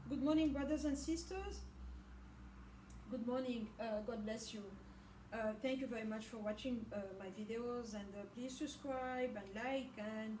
Good morning, brothers and sisters. Good morning. God bless you. Thank you very much for watching my videos, and please subscribe and like and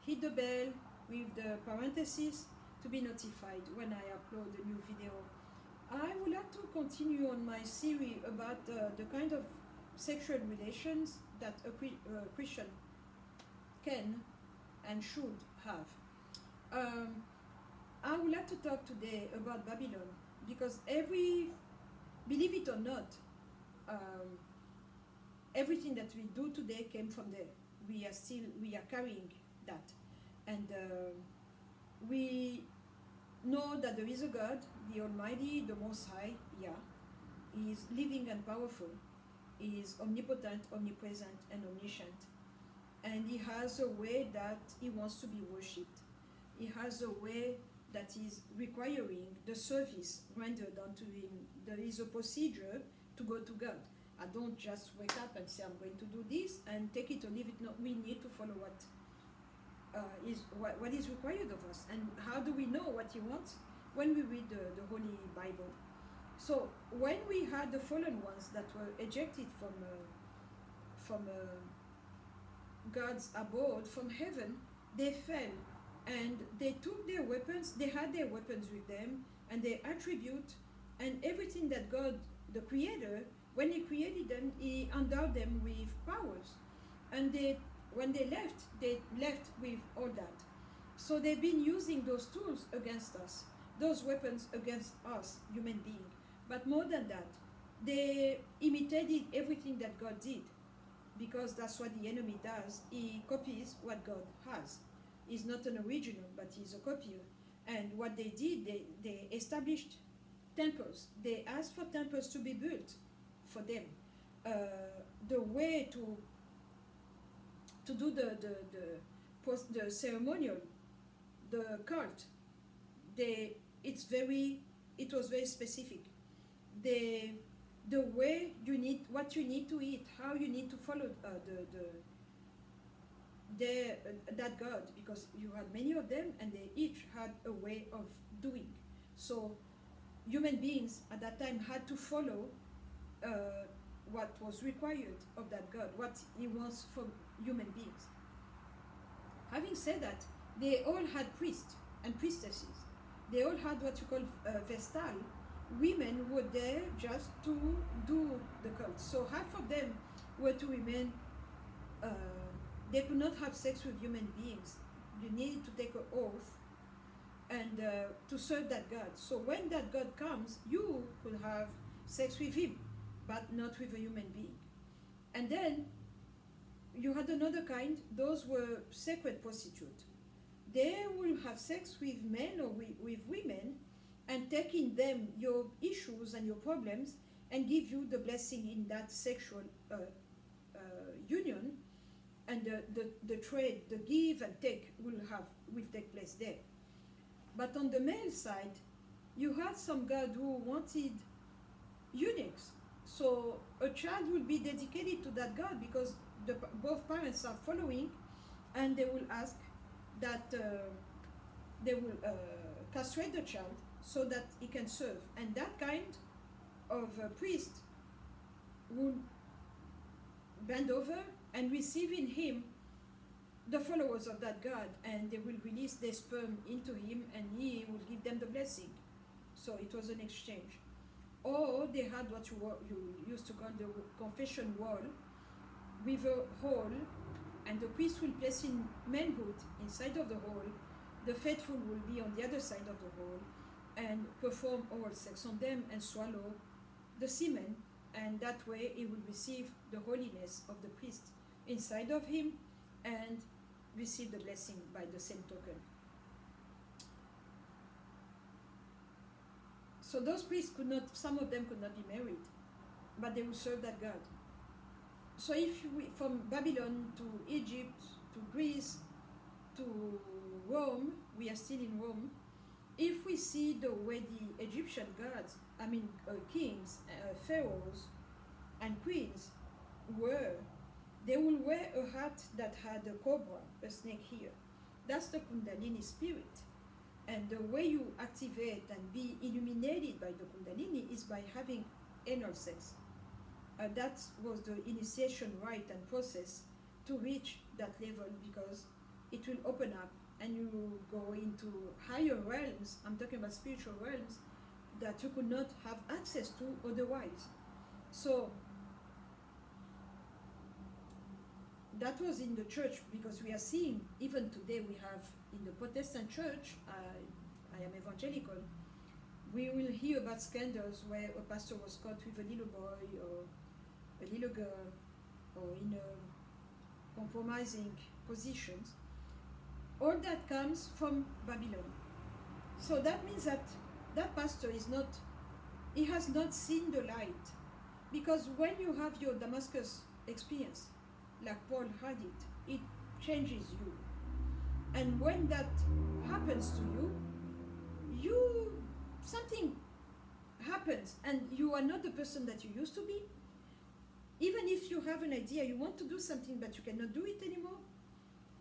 hit the bell with the parenthesis to be notified when I upload a new video. I would like to continue on my series about the kind of sexual relations that a Christian can and should have. I would like to talk today about Babylon because believe it or not, um, everything that we do today came from there. We are carrying that, and we know that there is a God, the Almighty, the Most High. Yeah, He is living and powerful. He is omnipotent, omnipresent, and omniscient, and He has a way that He wants to be worshipped. He has a way that is requiring the service rendered unto Him. There is a procedure to go to God. I don't just wake up and say I'm going to do this and take it or leave it. No, we need to follow what is required of us. And how do we know what He wants? When we read the Holy Bible. So when we had the fallen ones that were ejected from God's abode, from heaven, they fell and they took their weapons. They had their weapons with them and their attribute and everything that God, the Creator, when He created them, He endowed them with powers. And when they left with all that. So they've been using those tools against us, those weapons against us, human beings. But more than that, they imitated everything that God did, because that's what the enemy does. He copies what God has. He's not an original, but he's a copier. And what they did, they established temples. They asked for temples to be built for them. The way to do the ceremonial, the cult, it was very specific. The way you need, what you need to eat, how you need to follow that God, because you had many of them and they each had a way of doing. So human beings at that time had to follow what was required of that God, what He wants from human beings. Having said that, they all had priests and priestesses. They all had what you call vestal, women who were there just to do the cult. So half of them were to remain, they could not have sex with human beings. You needed to take an oath and to serve that God. So when that God comes, you could have sex with Him, but not with a human being. And then you had another kind, those were sacred prostitutes. They will have sex with men or with women and take in them your issues and your problems and give you the blessing in that sexual union, and the trade, the give and take will take place there. But on the male side, you had some God who wanted eunuchs. So a child will be dedicated to that God because both parents are following, and they will ask that they will castrate the child so that he can serve. And that kind of priest will bend over and receive in him the followers of that God, and they will release their sperm into him and he will give them the blessing. So it was an exchange. Or they had what you used to call the confession wall with a hole, and the priest will place in manhood inside of the hole. The faithful will be on the other side of the hole and perform oral sex on them and swallow the semen, and that way he will receive the holiness of the priest inside of him and receive the blessing by the same token. So those priests some of them could not be married, but they would serve that God. So from Babylon to Egypt, to Greece, to Rome, we are still in Rome. If we see the way the Egyptian gods, kings, pharaohs, and queens were, they will wear a hat that had a cobra, a snake here. That's the Kundalini spirit. And the way you activate and be illuminated by the Kundalini is by having anal sex. That was the initiation rite and process to reach that level, because it will open up and you go into higher realms. I'm talking about spiritual realms that you could not have access to otherwise. So that was in the church, because we are seeing even today, we have in the Protestant Church, I am evangelical, we will hear about scandals where a pastor was caught with a little boy or a little girl, or in a compromising positions. All that comes from Babylon. So that means that that pastor he has not seen the light. Because when you have your Damascus experience, like Paul had it changes you. And when that happens to you, something happens and you are not the person that you used to be. Even if you have an idea, you want to do something, but you cannot do it anymore.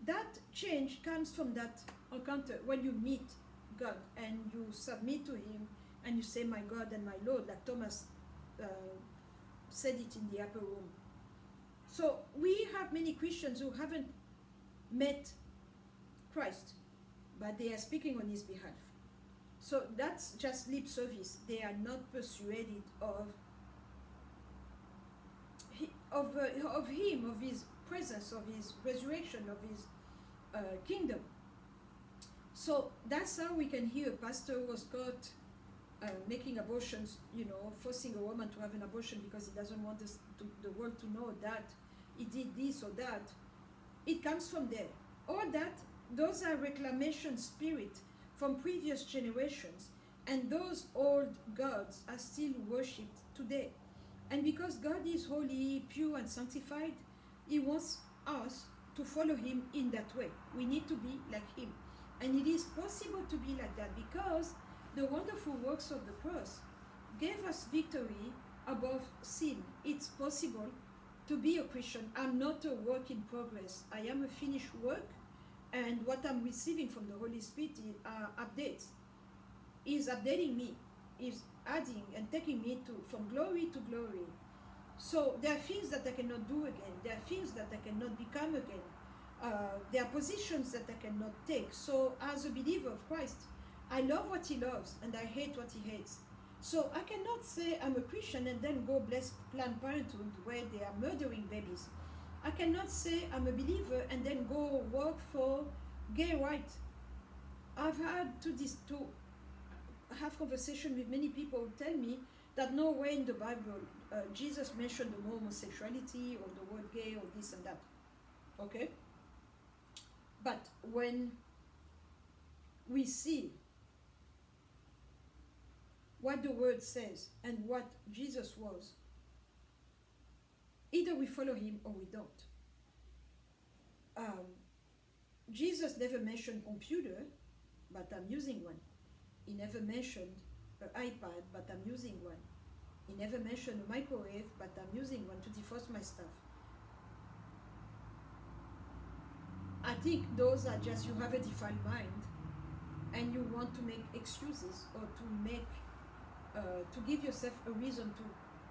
That change comes from that encounter when you meet God and you submit to Him and you say, "My God and my Lord," like Thomas said it in the upper room. So we have many Christians who haven't met Christ, but they are speaking on His behalf. So that's just lip service. They are not persuaded of Him, of His presence, of His resurrection, of His kingdom. So that's how we can hear a pastor who was caught making abortions, forcing a woman to have an abortion because he doesn't want the world to know that he did this or that. It comes from there. Or that those are reclamation spirit from previous generations, and those old gods are still worshipped today. And because God is holy, pure, and sanctified, He wants us to follow Him in that way. We need to be like Him. And it is possible to be like that because the wonderful works of the cross gave us victory above sin. It's possible to be a Christian. I'm not a work in progress. I am a finished work, and what I'm receiving from the Holy Spirit updates. Is updating me, is adding and taking me from glory to glory. So there are things that I cannot do again. There are things that I cannot become again. There are positions that I cannot take. So as a believer of Christ, I love what He loves and I hate what He hates. So I cannot say I'm a Christian and then go bless Planned Parenthood where they are murdering babies. I cannot say I'm a believer and then go work for gay rights. I've had to have conversation with many people who tell me that nowhere in the Bible Jesus mentioned the homosexuality or the word gay or this and that. Okay? But when we see what the word says and what Jesus was, either we follow Him or we don't. Jesus never mentioned computer, but I'm using one. He never mentioned an iPad, but I'm using one. He never mentioned a microwave, but I'm using one to defrost my stuff. I think those are just, you have a defiled mind and you want to make excuses or to give yourself a reason to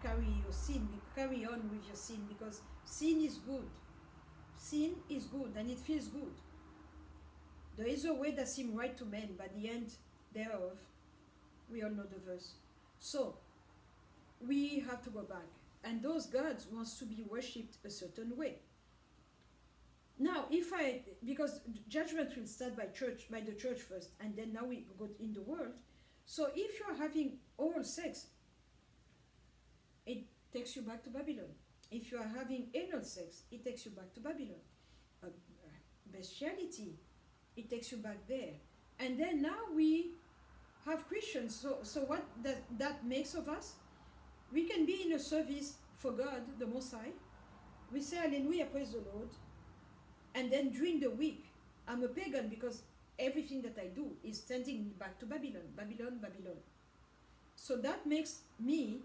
carry on with your sin, because sin is good. Sin is good and it feels good. There is a way that seems right to men, but the end thereof, we all know the verse. So we have to go back, and those gods wants to be worshipped a certain way. Now, because judgment will start by the church first, and then now we go in the world. So if you're having oral sex, it takes you back to Babylon. If you are having anal sex, it takes you back to Babylon. Bestiality, it takes you back there. And then now we have Christians. So what that makes of us? We can be in a service for God, the Most High. We say hallelujah, praise the Lord. And then during the week, I'm a pagan because everything that I do is tending back to Babylon, Babylon, Babylon. So that makes me,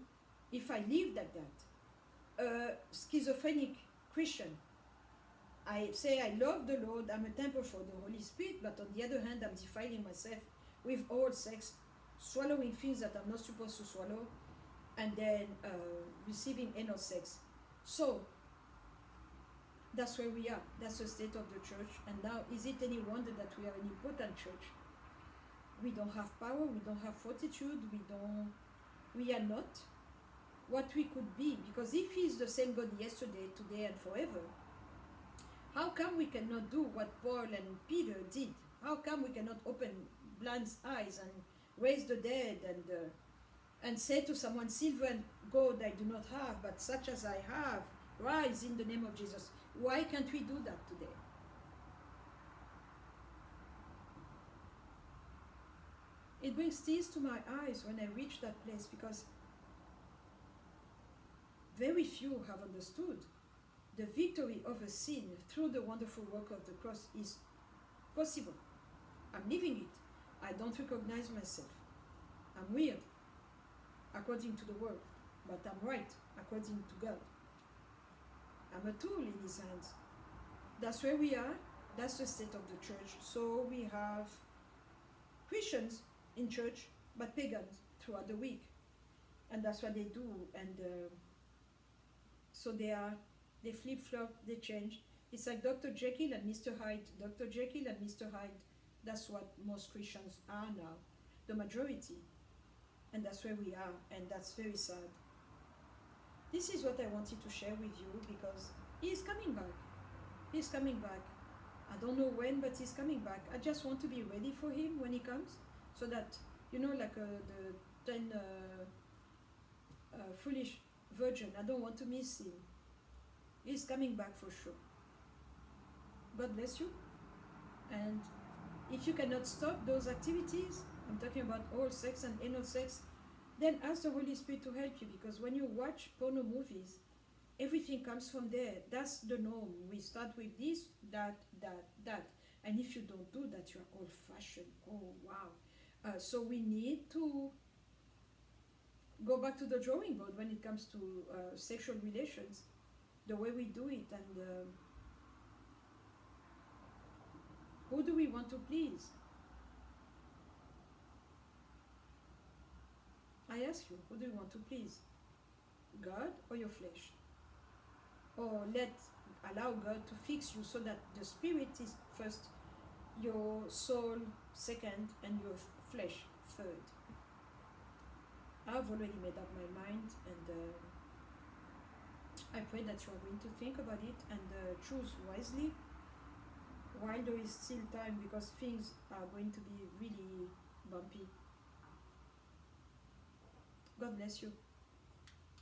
if I live like that, a schizophrenic Christian. I say I love the Lord, I'm a temple for the Holy Spirit, but on the other hand, I'm defiling myself with oral sex, swallowing things that I'm not supposed to swallow, and then receiving anal sex. So that's where we are. That's the state of the church. And now, is it any wonder that we are an important church? We don't have power, we don't have fortitude, we are not what we could be. Because if He is the same God yesterday, today, and forever, how come we cannot do what Paul and Peter did? How come we cannot open blind eyes and raise the dead and say to someone, silver and gold I do not have, but such as I have, rise in the name of Jesus? Why can't we do that today? It brings tears to my eyes when I reach that place, because very few have understood the victory over sin through the wonderful work of the cross is possible. I'm living it. I don't recognize myself. I'm weird according to the world, but I'm right according to God. I'm a tool in His hands. That's where we are. That's the state of the church. So we have Christians in church, but pagans throughout the week, and that's what they do. And so they flip-flop, they change. It's like Dr. Jekyll and Mr. Hyde. Dr. Jekyll and Mr. Hyde. That's what most Christians are now, the majority. And that's where we are, and that's very sad. This is what I wanted to share with you, because He is coming back. He's coming back. I don't know when, but He's coming back. I just want to be ready for Him when He comes, so that, like the 10 foolish virgin, I don't want to miss Him. He's coming back for sure. God bless you. And if you cannot stop those activities, I'm talking about oral sex and anal sex, then ask the Holy Spirit to help you, because when you watch porno movies, everything comes from there. That's the norm. We start with this, that. And if you don't do that, you're old-fashioned. Oh, wow. So we need to go back to the drawing board when it comes to sexual relations, the way we do it, and who do we want to please? I ask you, who do you want to please? God or your flesh? Or allow God to fix you so that the spirit is first, your soul second, and your flesh third. I've already made up my mind, and I pray that you are going to think about it and choose wisely while there is still time, because things are going to be really bumpy. God bless you.